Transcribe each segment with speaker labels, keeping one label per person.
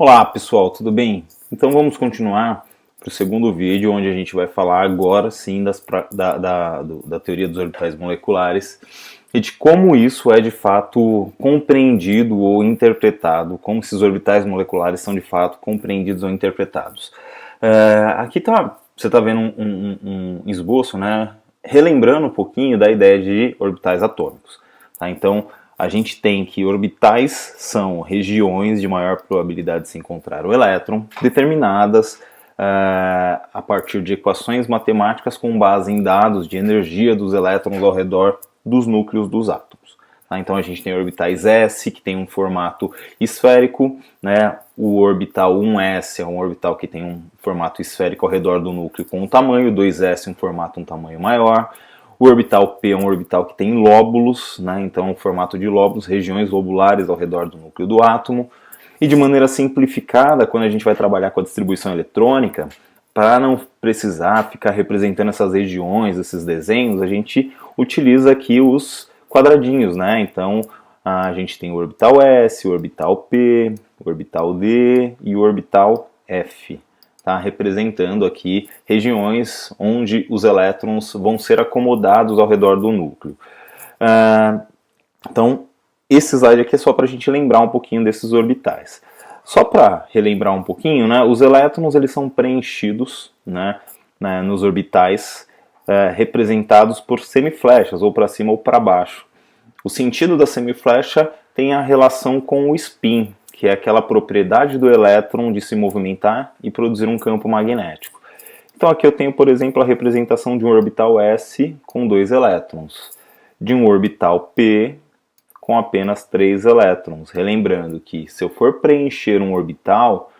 Speaker 1: Olá pessoal, tudo bem? Então vamos continuar para o segundo vídeo, onde a gente vai falar agora sim da teoria dos orbitais moleculares e de como isso é de fato compreendido ou interpretado, como esses orbitais moleculares são de fato compreendidos ou interpretados. Aqui você está vendo um esboço, né, relembrando um pouquinho da ideia de orbitais atômicos. Tá? Então, a gente tem que orbitais são regiões de maior probabilidade de se encontrar o elétron, determinadas a partir de equações matemáticas com base em dados de energia dos elétrons ao redor dos núcleos dos átomos. Tá? Então a gente tem orbitais S, que tem um formato esférico, né? O orbital 1s é um orbital que tem um formato esférico ao redor do núcleo com um tamanho, 2s um tamanho maior. O orbital P é um orbital que tem lóbulos, né? Então, o formato de lóbulos, regiões lobulares ao redor do núcleo do átomo. E de maneira simplificada, quando a gente vai trabalhar com a distribuição eletrônica, para não precisar ficar representando essas regiões, esses desenhos, a gente utiliza aqui os quadradinhos, né? Então, a gente tem o orbital S, o orbital P, o orbital D e o orbital F. Tá, representando aqui regiões onde os elétrons vão ser acomodados ao redor do núcleo. Então, esse slide aqui é só para a gente lembrar um pouquinho desses orbitais. Só para relembrar um pouquinho, né, os elétrons eles são preenchidos, né, nos orbitais representados por semiflechas, ou para cima ou para baixo. O sentido da semiflecha tem a relação com o spin, que é aquela propriedade do elétron de se movimentar e produzir um campo magnético. Então aqui eu tenho, por exemplo, a representação de um orbital S com 2 elétrons, de um orbital P com apenas 3 elétrons. Relembrando que se eu for preencher um orbital,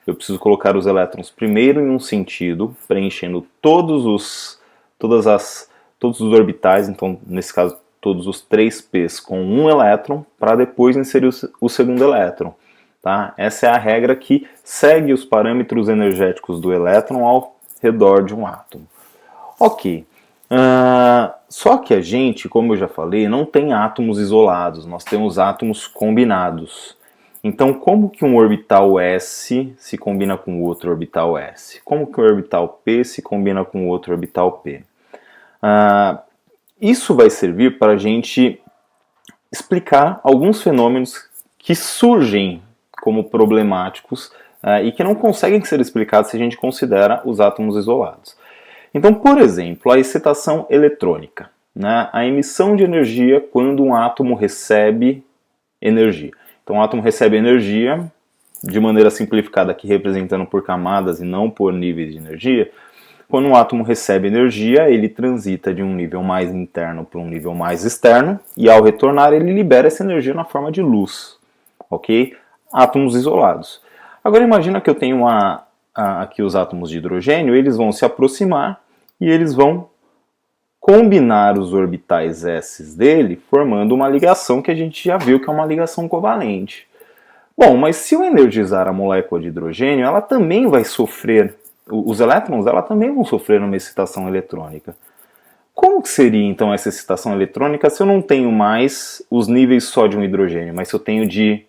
Speaker 1: eu preciso colocar os elétrons primeiro em um sentido, preenchendo todos os orbitais, então nesse caso todos os 3 P's com 1 elétron, para depois inserir o segundo elétron. Tá? Essa é a regra que segue os parâmetros energéticos do elétron ao redor de um átomo. Ok. Só que a gente, como eu já falei, não tem átomos isolados, nós temos átomos combinados. Então, como que um orbital S se combina com outro orbital S? Como que um orbital P se combina com outro orbital P? Isso vai servir para a gente explicar alguns fenômenos que surgem como problemáticos e que não conseguem ser explicados se a gente considera os átomos isolados. Então, por exemplo, a excitação eletrônica, né? A emissão de energia quando um átomo recebe energia. Então, o átomo recebe energia, de maneira simplificada aqui representando por camadas e não por níveis de energia. Quando um átomo recebe energia, ele transita de um nível mais interno para um nível mais externo e ao retornar ele libera essa energia na forma de luz, ok? Átomos isolados. Agora imagina que eu tenho aqui os átomos de hidrogênio, eles vão se aproximar e eles vão combinar os orbitais S dele, formando uma ligação que a gente já viu que é uma ligação covalente. Bom, mas se eu energizar a molécula de hidrogênio, ela também vai sofrer, os elétrons dela também vão sofrer uma excitação eletrônica. Como que seria então essa excitação eletrônica se eu não tenho mais os níveis só de um hidrogênio, mas se eu tenho de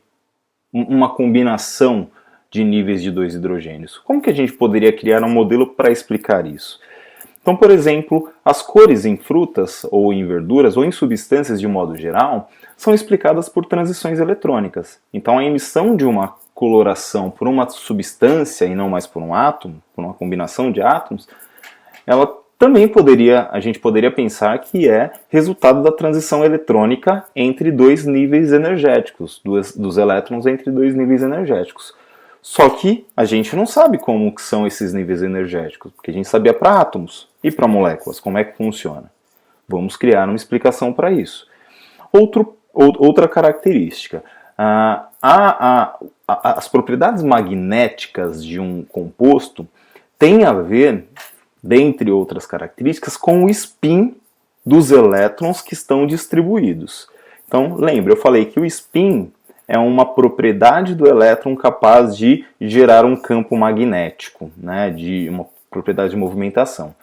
Speaker 1: uma combinação de níveis de 2 hidrogênios? Como que a gente poderia criar um modelo para explicar isso? Então, por exemplo, as cores em frutas ou em verduras ou em substâncias de modo geral são explicadas por transições eletrônicas. Então, a emissão de uma coloração por uma substância e não mais por um átomo, por uma combinação de átomos, ela também a gente poderia pensar que é resultado da transição eletrônica entre 2 níveis energéticos, dos elétrons entre 2 níveis energéticos. Só que a gente não sabe como que são esses níveis energéticos, porque a gente sabia para átomos e para moléculas, como é que funciona. Vamos criar uma explicação para isso. Outra característica, as propriedades magnéticas de um composto têm a ver, dentre outras características, com o spin dos elétrons que estão distribuídos. Então, lembra, eu falei que o spin é uma propriedade do elétron capaz de gerar um campo magnético, né, de uma propriedade de movimentação.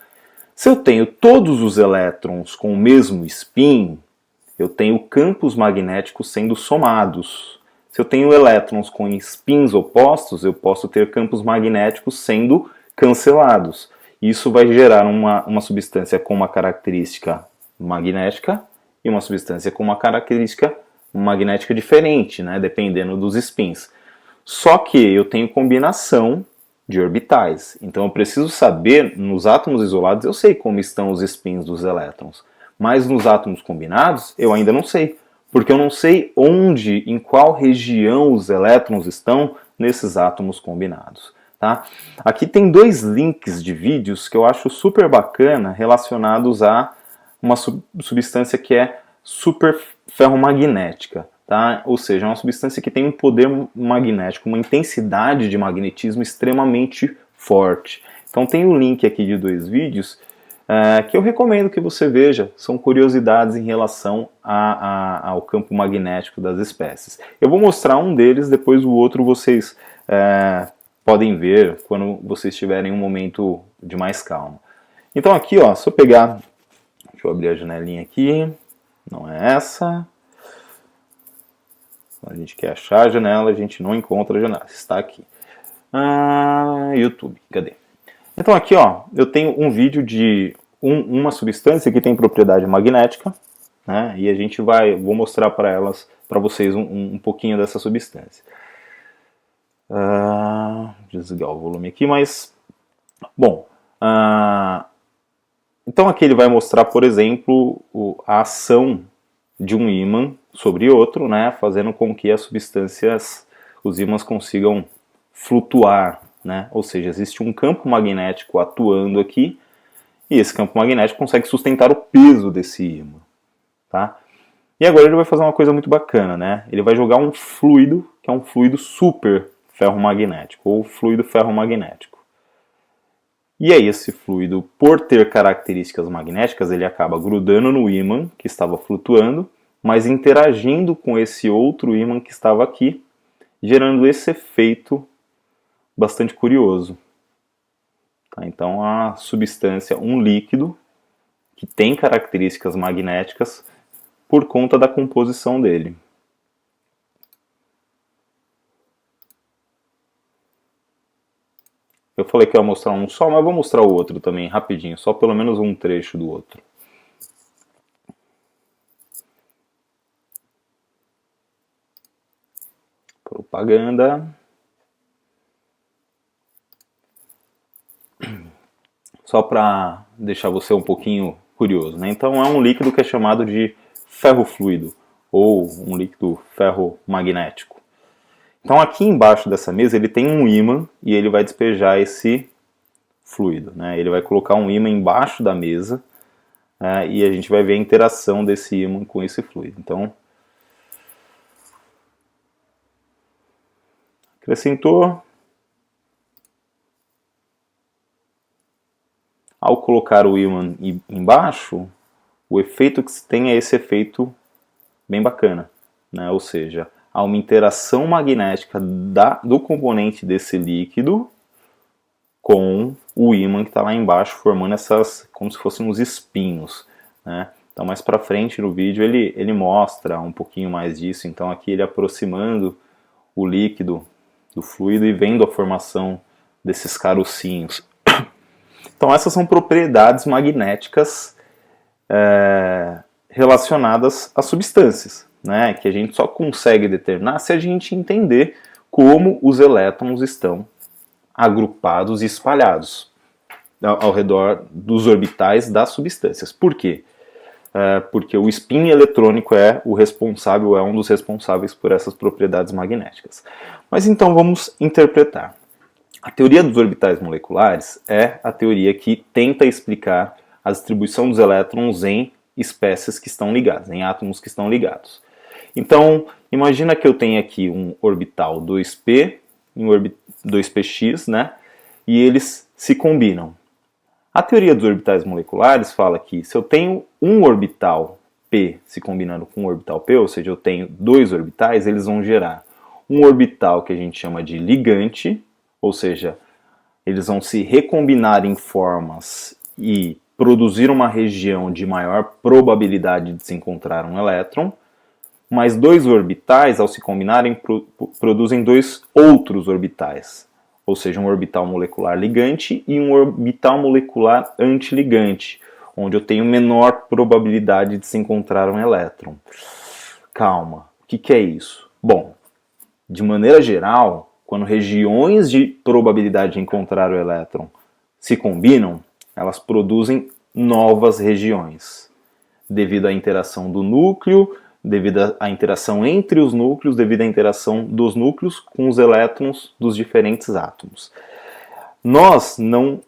Speaker 1: Se eu tenho todos os elétrons com o mesmo spin, eu tenho campos magnéticos sendo somados. Se eu tenho elétrons com spins opostos, eu posso ter campos magnéticos sendo cancelados. Isso vai gerar uma substância com uma característica magnética e uma substância com uma característica magnética diferente, né, dependendo dos spins. Só que eu tenho combinação de orbitais. Então eu preciso saber, nos átomos isolados eu sei como estão os spins dos elétrons, mas nos átomos combinados eu ainda não sei, porque eu não sei onde, em qual região os elétrons estão nesses átomos combinados. Tá? Aqui tem dois links de vídeos que eu acho super bacana relacionados a uma substância que é super ferromagnética. Tá? Ou seja, é uma substância que tem um poder magnético, uma intensidade de magnetismo extremamente forte. Então tem o link aqui de dois vídeos que eu recomendo que você veja, são curiosidades em relação ao campo magnético das espécies. Eu vou mostrar um deles, depois o outro vocês podem ver quando vocês tiverem um momento de mais calma. Então aqui, ó, se eu pegar, deixa eu abrir a janelinha aqui, não é essa. A gente quer achar a janela, a gente não encontra a janela, está aqui. YouTube, cadê? Então aqui, ó, eu tenho um vídeo de uma substância que tem propriedade magnética, né? E vou mostrar para vocês um pouquinho dessa substância. Desligar o volume aqui, mas bom. Então aqui ele vai mostrar, por exemplo, a ação de um ímã sobre outro, né, fazendo com que as substâncias, os ímãs consigam flutuar, né? Ou seja, existe um campo magnético atuando aqui e esse campo magnético consegue sustentar o peso desse ímã, tá? E agora ele vai fazer uma coisa muito bacana, né? Ele vai jogar um fluido, que é um fluido super ferromagnético, ou fluido ferromagnético. E aí esse fluido, por ter características magnéticas, ele acaba grudando no ímã que estava flutuando, mas interagindo com esse outro ímã que estava aqui, gerando esse efeito bastante curioso. Tá? Então a substância, um líquido, que tem características magnéticas por conta da composição dele. Eu falei que eu ia mostrar um só, mas vou mostrar o outro também, rapidinho, só pelo menos um trecho do outro. Propaganda. Só para deixar você um pouquinho curioso, né? Então é um líquido que é chamado de ferrofluido, ou um líquido ferromagnético. Então aqui embaixo dessa mesa ele tem um ímã e ele vai despejar esse fluido, né? Ele vai colocar um ímã embaixo da mesa e a gente vai ver a interação desse ímã com esse fluido. Então, acrescentou. Ao colocar o ímã embaixo, o efeito que se tem é esse efeito bem bacana, né? Ou seja, há uma interação magnética do componente desse líquido com o ímã que está lá embaixo, formando essas, como se fossem uns espinhos, né? Então mais para frente no vídeo ele mostra um pouquinho mais disso, então aqui ele aproximando o líquido do fluido e vendo a formação desses carocinhos. Então essas são propriedades magnéticas relacionadas a substâncias, né, que a gente só consegue determinar se a gente entender como os elétrons estão agrupados e espalhados ao redor dos orbitais das substâncias. Por quê? Porque o spin eletrônico é um dos responsáveis por essas propriedades magnéticas. Mas então vamos interpretar. A teoria dos orbitais moleculares é a teoria que tenta explicar a distribuição dos elétrons em espécies que estão ligadas, em átomos que estão ligados. Então, imagina que eu tenho aqui um orbital 2p e um 2px, né? E eles se combinam. A teoria dos orbitais moleculares fala que se eu tenho um orbital p se combinando com um orbital p, ou seja, eu tenho dois orbitais, eles vão gerar um orbital que a gente chama de ligante, ou seja, eles vão se recombinar em formas e produzir uma região de maior probabilidade de se encontrar um elétron, mas dois orbitais, ao se combinarem, produzem dois outros orbitais. Ou seja, um orbital molecular ligante e um orbital molecular antiligante, onde eu tenho menor probabilidade de se encontrar um elétron. Calma, o que é isso? Bom, de maneira geral, quando regiões de probabilidade de encontrar o elétron se combinam, elas produzem novas regiões, devido à interação do núcleo, devido à interação entre os núcleos, devido à interação dos núcleos com os elétrons dos diferentes átomos. Nós não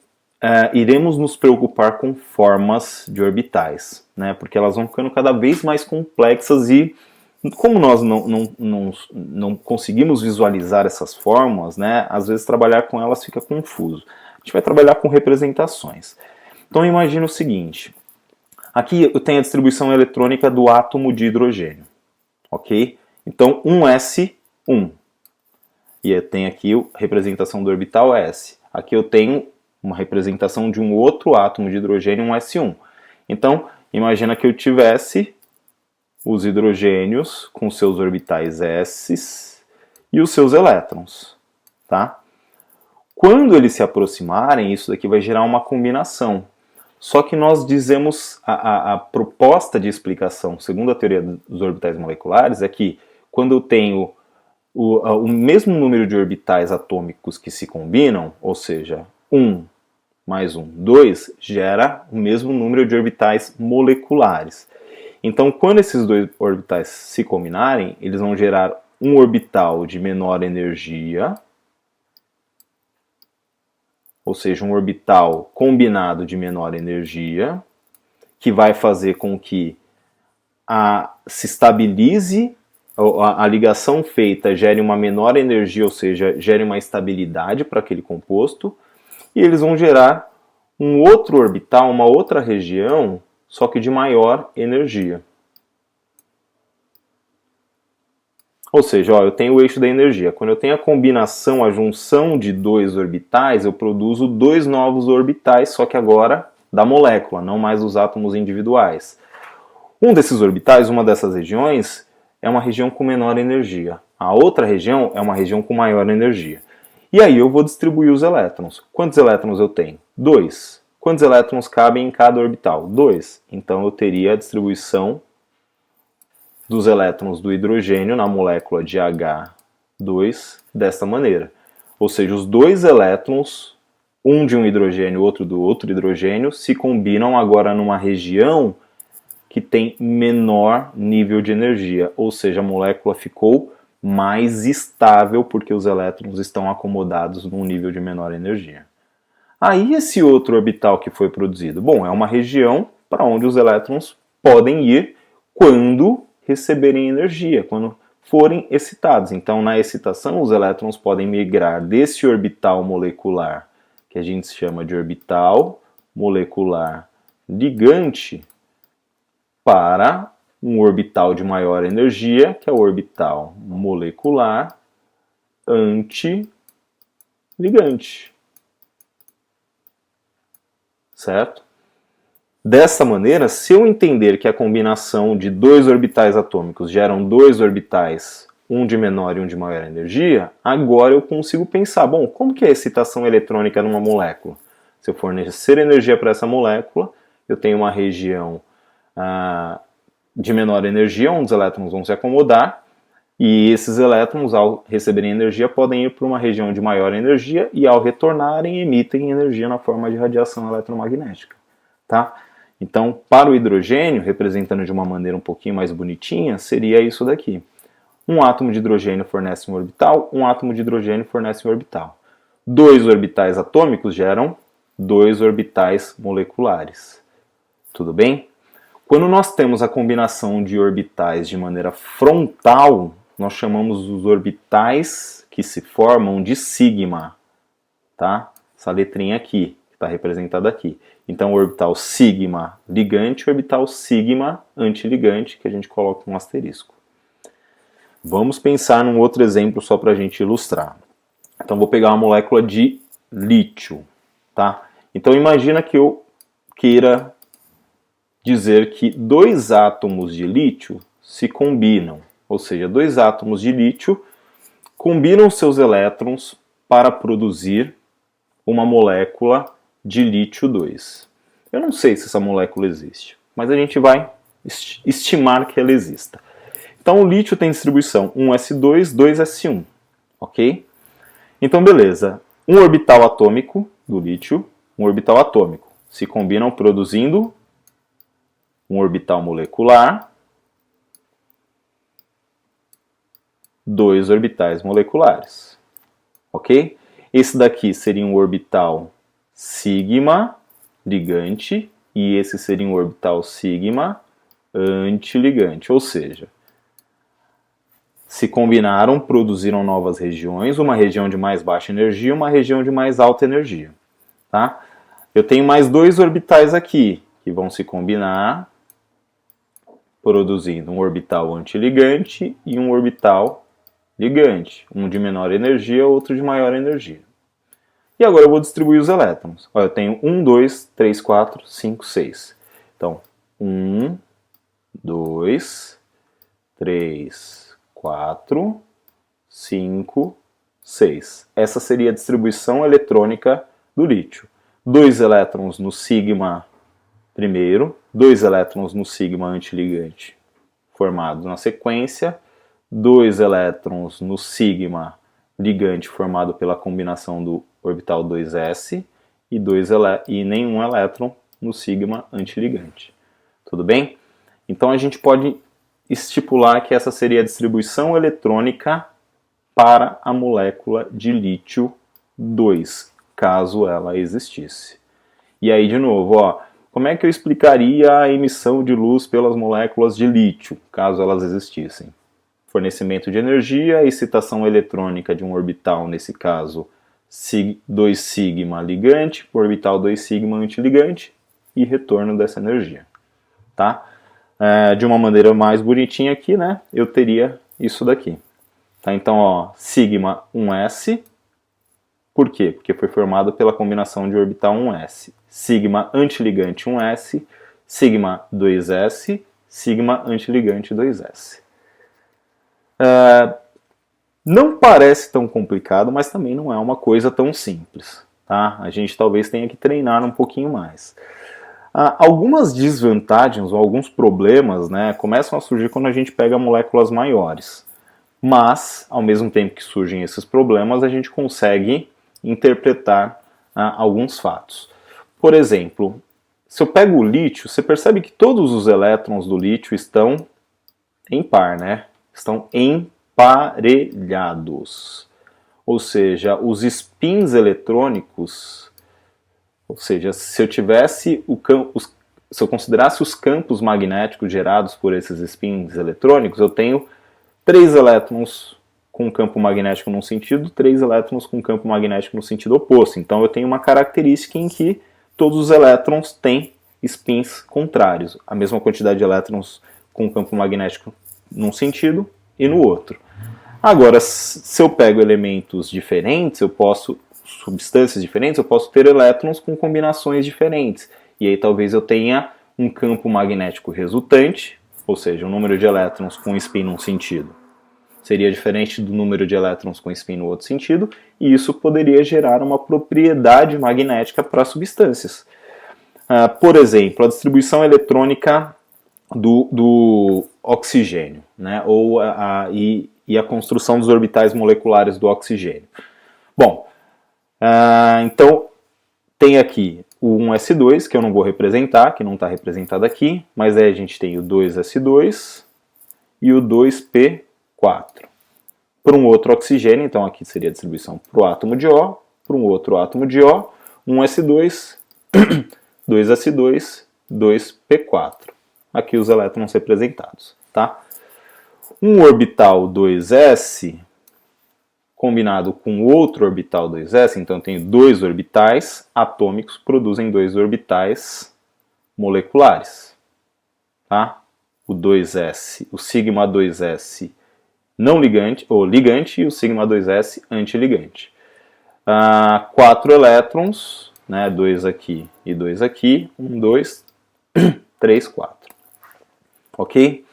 Speaker 1: iremos nos preocupar com formas de orbitais, né, porque elas vão ficando cada vez mais complexas e, como nós não conseguimos visualizar essas formas, né, às vezes trabalhar com elas fica confuso. A gente vai trabalhar com representações. Então imagina o seguinte, aqui eu tenho a distribuição eletrônica do átomo de hidrogênio, ok? Então 1s1, e eu tenho aqui a representação do orbital s. Aqui eu tenho uma representação de um outro átomo de hidrogênio, um s1. Então imagina que eu tivesse os hidrogênios com seus orbitais s e os seus elétrons, tá? Quando eles se aproximarem, isso daqui vai gerar uma combinação. Só que nós dizemos, a proposta de explicação, segundo a teoria dos orbitais moleculares, é que quando eu tenho o mesmo número de orbitais atômicos que se combinam, ou seja, 1 mais 1, 2, gera o mesmo número de orbitais moleculares. Então, quando esses dois orbitais se combinarem, eles vão gerar um orbital de menor energia, ou seja, um orbital combinado de menor energia, que vai fazer com que se estabilize, a ligação feita gere uma menor energia, ou seja, gere uma estabilidade para aquele composto, e eles vão gerar um outro orbital, uma outra região, só que de maior energia. Ou seja, eu tenho o eixo da energia. Quando eu tenho a combinação, a junção de dois orbitais, eu produzo dois novos orbitais, só que agora da molécula, não mais dos átomos individuais. Um desses orbitais, uma dessas regiões, é uma região com menor energia. A outra região é uma região com maior energia. E aí eu vou distribuir os elétrons. Quantos elétrons eu tenho? 2. Quantos elétrons cabem em cada orbital? 2. Então eu teria a distribuição dos elétrons do hidrogênio na molécula de H2 desta maneira. Ou seja, os dois elétrons, um de um hidrogênio e outro do outro hidrogênio, se combinam agora numa região que tem menor nível de energia. Ou seja, a molécula ficou mais estável porque os elétrons estão acomodados num nível de menor energia. Aí esse outro orbital que foi produzido? Bom, é uma região para onde os elétrons podem ir quando receberem energia, quando forem excitados. Então, na excitação, os elétrons podem migrar desse orbital molecular, que a gente chama de orbital molecular ligante, para um orbital de maior energia, que é o orbital molecular antiligante. Certo? Dessa maneira, se eu entender que a combinação de dois orbitais atômicos geram dois orbitais, um de menor e um de maior energia, agora eu consigo pensar, bom, como que é a excitação eletrônica numa molécula? Se eu fornecer energia para essa molécula, eu tenho uma região de menor energia, onde os elétrons vão se acomodar, e esses elétrons, ao receberem energia, podem ir para uma região de maior energia e, ao retornarem, emitem energia na forma de radiação eletromagnética. Tá? Então, para o hidrogênio, representando de uma maneira um pouquinho mais bonitinha, seria isso daqui. Um átomo de hidrogênio fornece um orbital, um átomo de hidrogênio fornece um orbital. Dois orbitais atômicos geram dois orbitais moleculares. Tudo bem? Quando nós temos a combinação de orbitais de maneira frontal, nós chamamos os orbitais que se formam de sigma. Tá? Essa letrinha aqui, que está representada aqui. Então, o orbital sigma ligante e o orbital sigma antiligante, que a gente coloca um asterisco. Vamos pensar num outro exemplo só para a gente ilustrar. Então, vou pegar uma molécula de lítio. Tá? Então, imagina que eu queira dizer que dois átomos de lítio se combinam. ou seja, dois átomos de lítio combinam seus elétrons para produzir uma molécula de lítio 2. Eu não sei se essa molécula existe, mas a gente vai estimar que ela exista. Então o lítio tem distribuição 1s2, 2s1, ok? Então beleza, um orbital atômico do lítio, um orbital atômico, se combinam produzindo um orbital molecular, dois orbitais moleculares, ok? Esse daqui seria um orbital sigma ligante e esse seria um orbital sigma antiligante, ou seja, se combinaram, produziram novas regiões, uma região de mais baixa energia e uma região de mais alta energia. Tá? Eu tenho mais dois orbitais aqui, que vão se combinar, produzindo um orbital antiligante e um orbital ligante. Um de menor energia, outro de maior energia. E agora eu vou distribuir os elétrons. Olha, eu tenho 1, 2, 3, 4, 5, 6. Então, 1, 2, 3, 4, 5, 6. Essa seria a distribuição eletrônica do lítio. 2 elétrons no sigma primeiro, 2 elétrons no sigma antiligante formados na sequência, 2 elétrons no sigma ligante formado pela combinação do orbital 2s e nenhum elétron no sigma antiligante. Tudo bem? Então a gente pode estipular que essa seria a distribuição eletrônica para a molécula de lítio 2, caso ela existisse. E aí, de novo, ó, como é que eu explicaria a emissão de luz pelas moléculas de lítio, caso elas existissem? Fornecimento de energia, excitação eletrônica de um orbital, nesse caso 2 sigma ligante, orbital 2 sigma antiligante, e retorno dessa energia. Tá? De uma maneira mais bonitinha aqui, né, eu teria isso daqui. Tá? Então, ó, sigma 1s, por quê? Porque foi formado pela combinação de orbital 1s. Sigma antiligante 1s, sigma 2s, sigma antiligante 2s. Não parece tão complicado, mas também não é uma coisa tão simples. Tá? A gente talvez tenha que treinar um pouquinho mais. Algumas desvantagens ou alguns problemas, né, começam a surgir quando a gente pega moléculas maiores. Mas, ao mesmo tempo que surgem esses problemas, a gente consegue interpretar alguns fatos. Por exemplo, se eu pego o lítio, você percebe que todos os elétrons do lítio estão em par, né? Estão emparelhados. Ou seja, os spins eletrônicos, ou seja, se eu tivesse se eu considerasse os campos magnéticos gerados por esses spins eletrônicos, eu tenho 3 elétrons com campo magnético num sentido, 3 elétrons com campo magnético no sentido oposto. Então eu tenho uma característica em que todos os elétrons têm spins contrários, a mesma quantidade de elétrons com campo magnético num sentido e no outro. Agora, se eu pego elementos diferentes, substâncias diferentes, eu posso ter elétrons com combinações diferentes. E aí talvez eu tenha um campo magnético resultante, ou seja, um número de elétrons com spin num sentido seria diferente do número de elétrons com spin no outro sentido, e isso poderia gerar uma propriedade magnética para substâncias. Por exemplo, a distribuição eletrônica do oxigênio, né? E a construção dos orbitais moleculares do oxigênio. Bom, então tem aqui o 1s2, que eu não vou representar, que não está representado aqui, mas aí a gente tem o 2s2 e o 2p4. Para um outro oxigênio, então aqui seria a distribuição para o átomo de O, para um outro átomo de O, 1s2, 2s2, 2p4. Aqui os elétrons representados. Tá? Um orbital 2s combinado com outro orbital 2s, então eu tenho 2 orbitais atômicos que produzem 2 orbitais moleculares. Tá? O 2s, o sigma 2s não ligante, ou ligante, e o sigma 2s antiligante. 4 elétrons, né, 2 aqui e 2 aqui, 1, 2, 3, 4. Ok?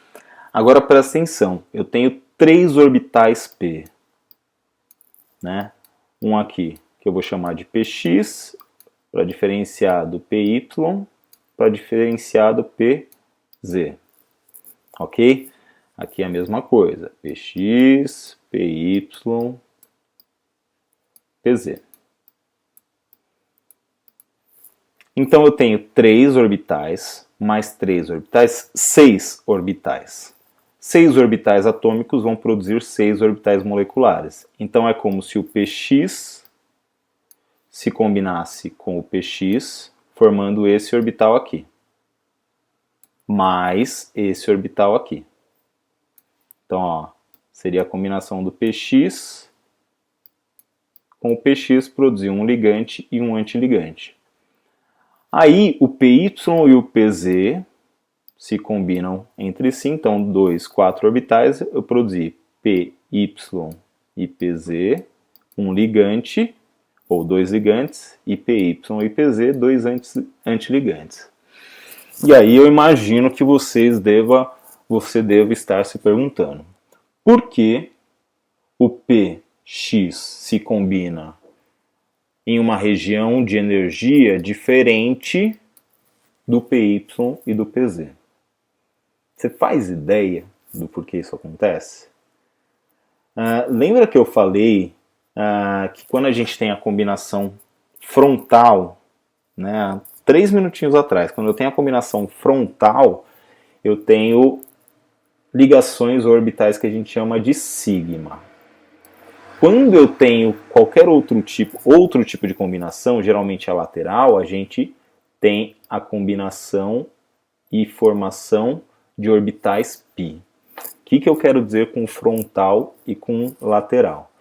Speaker 1: Agora presta atenção, eu tenho 3 orbitais p, né? Um aqui que eu vou chamar de px, para diferenciar do py, para diferenciar do pz, ok? Aqui é a mesma coisa, px, py, pz. Então eu tenho 3 orbitais, mais 3 orbitais, 6 orbitais. 6 orbitais atômicos vão produzir 6 orbitais moleculares. Então é como se o px se combinasse com o px, formando esse orbital aqui, mais esse orbital aqui. Então, ó, seria a combinação do px com o px produzir um ligante e um antiligante. Aí o py e o pz se combinam entre si, então 2, 4 orbitais, eu produzi py e pz, um ligante, ou 2 ligantes, e py e pz, 2 antiligantes. E aí eu imagino que você deva estar se perguntando, por que o px se combina em uma região de energia diferente do py e do pz? Você faz ideia do porquê isso acontece? Lembra que eu falei que quando a gente tem a combinação frontal, né, 3 minutinhos atrás, quando eu tenho a combinação frontal, eu tenho ligações orbitais que a gente chama de sigma. Quando eu tenho qualquer outro tipo de combinação, geralmente a lateral, a gente tem a combinação e formação de orbitais π. O que eu quero dizer com frontal e com lateral?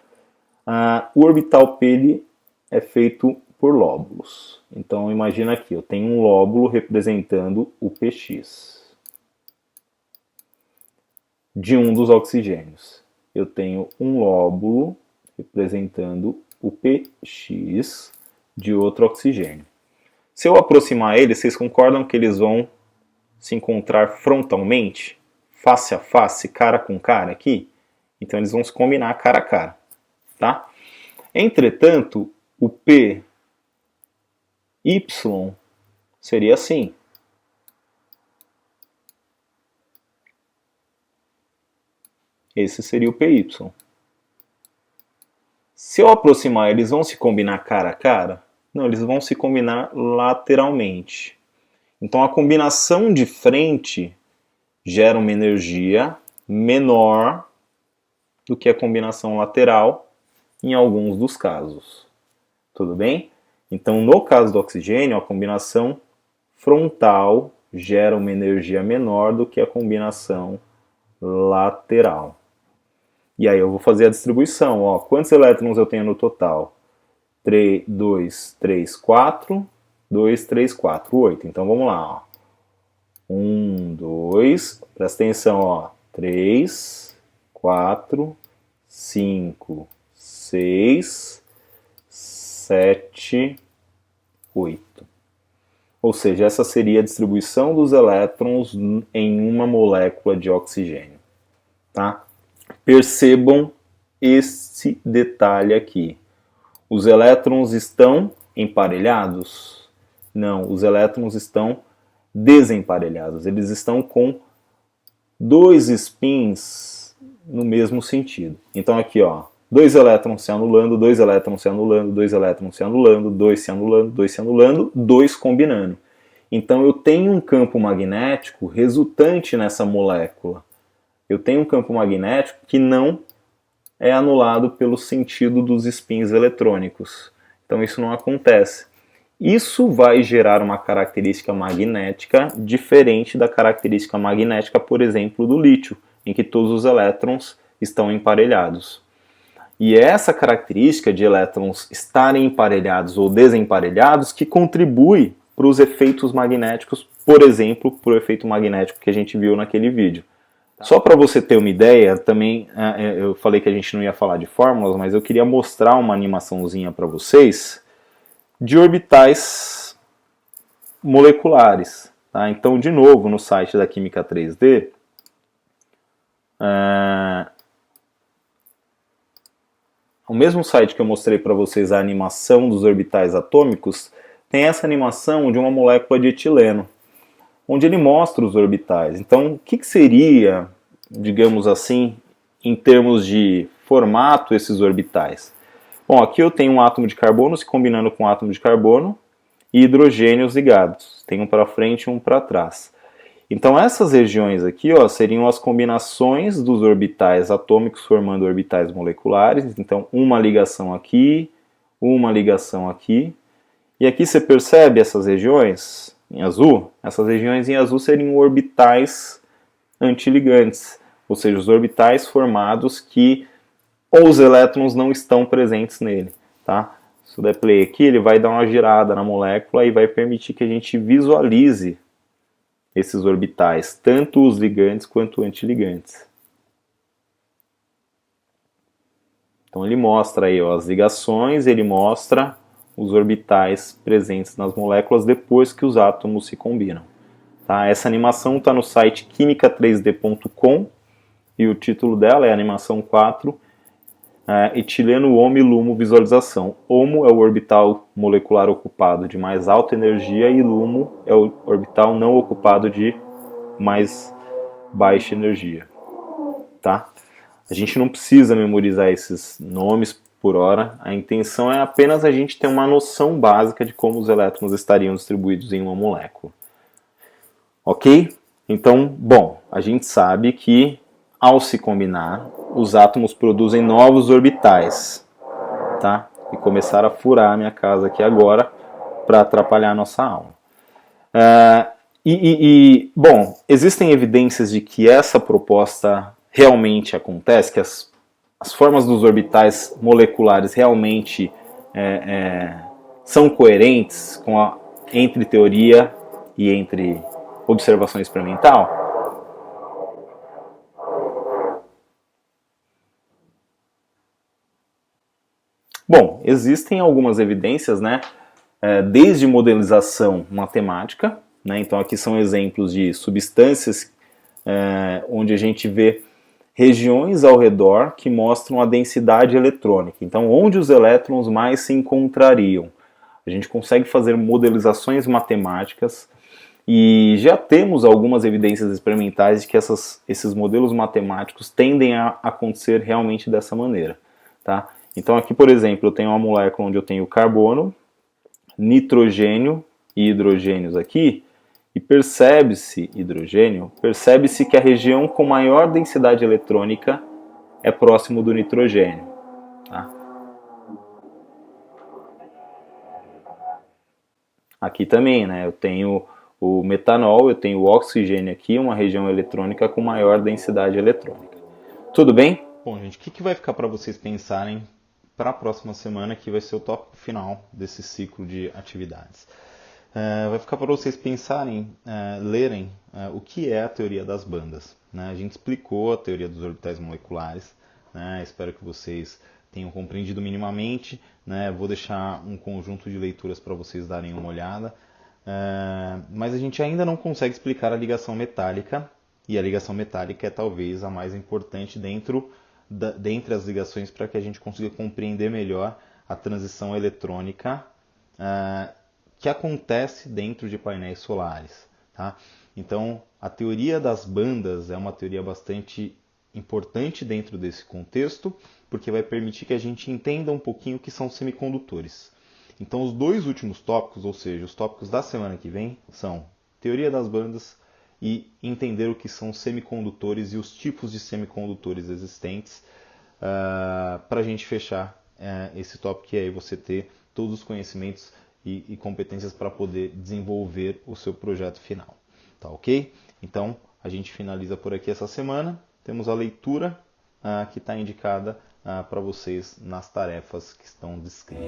Speaker 1: O orbital π ele é feito por lóbulos. Então imagina aqui, eu tenho um lóbulo representando o px de um dos oxigênios. Eu tenho um lóbulo representando o px de outro oxigênio. Se eu aproximar eles, vocês concordam que eles vão se encontrar frontalmente, face a face, cara com cara aqui? Então eles vão se combinar cara a cara, tá? Entretanto, o py seria assim. Esse seria o py. Se eu aproximar, eles vão se combinar cara a cara? Não, eles vão se combinar lateralmente. Então a combinação de frente gera uma energia menor do que a combinação lateral em alguns dos casos. Tudo bem? Então no caso do oxigênio, a combinação frontal gera uma energia menor do que a combinação lateral. E aí eu vou fazer a distribuição. Ó, quantos elétrons eu tenho no total? 3, 2, 3, 4... 2, 3, 4, 8. Então vamos lá. 1, 2, presta atenção, ó. 3, 4, 5, 6, 7, 8. Ou seja, essa seria a distribuição dos elétrons em uma molécula de oxigênio. Tá? Percebam esse detalhe aqui. Os elétrons estão emparelhados? Não, os elétrons estão desemparelhados. Eles estão com 2 spins no mesmo sentido. Então aqui, ó, 2 elétrons se anulando, 2 elétrons se anulando, 2 elétrons se anulando, 2 se anulando, 2 se anulando, 2 combinando. Então eu tenho um campo magnético resultante nessa molécula. Eu tenho um campo magnético que não é anulado pelo sentido dos spins eletrônicos. Então isso não acontece. Isso vai gerar uma característica magnética diferente da característica magnética, por exemplo, do lítio, em que todos os elétrons estão emparelhados. E é essa característica de elétrons estarem emparelhados ou desemparelhados que contribui para os efeitos magnéticos, por exemplo, para o efeito magnético que a gente viu naquele vídeo. Só para você ter uma ideia, também eu falei que a gente não ia falar de fórmulas, mas eu queria mostrar uma animaçãozinha para vocês de orbitais moleculares. Tá? Então, de novo, no site da Química 3D, O mesmo site que eu mostrei para vocês a animação dos orbitais atômicos, tem essa animação de uma molécula de etileno, onde ele mostra os orbitais. Então, o que seria, digamos assim, em termos de formato, esses orbitais? Bom, aqui eu tenho um átomo de carbono se combinando com um átomo de carbono e hidrogênios ligados. Tem um para frente e um para trás. Então essas regiões aqui, ó, seriam as combinações dos orbitais atômicos formando orbitais moleculares. Então uma ligação aqui, uma ligação aqui. E aqui você percebe essas regiões em azul? Essas regiões em azul seriam orbitais antiligantes, ou seja, os orbitais formados que os elétrons não estão presentes nele. Tá? Se eu der play aqui, ele vai dar uma girada na molécula e vai permitir que a gente visualize esses orbitais, tanto os ligantes quanto antiligantes. Então ele mostra aí, ó, as ligações, ele mostra os orbitais presentes nas moléculas depois que os átomos se combinam. Tá? Essa animação está no site quimica3d.com e o título dela é Animação 4, etileno, HOMO e LUMO visualização. HOMO é o orbital molecular ocupado de mais alta energia e LUMO é o orbital não ocupado de mais baixa energia. Tá? A gente não precisa memorizar esses nomes por hora, a intenção é apenas a gente ter uma noção básica de como os elétrons estariam distribuídos em uma molécula. Ok? Então, bom, a gente sabe que ao se combinar, os átomos produzem novos orbitais, tá? E começaram a furar a minha casa aqui agora para atrapalhar a nossa aula. Bom, existem evidências de que essa proposta realmente acontece, que as formas dos orbitais moleculares realmente são coerentes entre teoria e entre observação experimental? Bom, existem algumas evidências, né, desde modelização matemática, né, então aqui são exemplos de substâncias onde a gente vê regiões ao redor que mostram a densidade eletrônica, então onde os elétrons mais se encontrariam. A gente consegue fazer modelizações matemáticas e já temos algumas evidências experimentais de que esses modelos matemáticos tendem a acontecer realmente dessa maneira, tá? Então aqui, por exemplo, eu tenho uma molécula onde eu tenho carbono, nitrogênio e hidrogênios aqui, e percebe-se que a região com maior densidade eletrônica é próximo do nitrogênio. Tá? Aqui também, né, eu tenho o metanol, eu tenho o oxigênio aqui, uma região eletrônica com maior densidade eletrônica. Tudo bem? Bom, gente, o que vai ficar para vocês pensarem para a próxima semana, que vai ser o tópico final desse ciclo de atividades? Vai ficar para vocês pensarem, lerem o que é a teoria das bandas. Né? A gente explicou a teoria dos orbitais moleculares, né? Espero que vocês tenham compreendido minimamente. Né? Vou deixar um conjunto de leituras para vocês darem uma olhada. Mas a gente ainda não consegue explicar a ligação metálica, e a ligação metálica é talvez a mais importante dentre as ligações para que a gente consiga compreender melhor a transição eletrônica que acontece dentro de painéis solares. Tá? Então, a teoria das bandas é uma teoria bastante importante dentro desse contexto, porque vai permitir que a gente entenda um pouquinho o que são semicondutores. Então, os dois últimos tópicos, ou seja, os tópicos da semana que vem, são teoria das bandas e entender o que são semicondutores e os tipos de semicondutores existentes, para a gente fechar esse tópico e aí você ter todos os conhecimentos e competências para poder desenvolver o seu projeto final. Tá ok? Então, a gente finaliza por aqui essa semana. Temos a leitura que está indicada para vocês nas tarefas que estão descritas.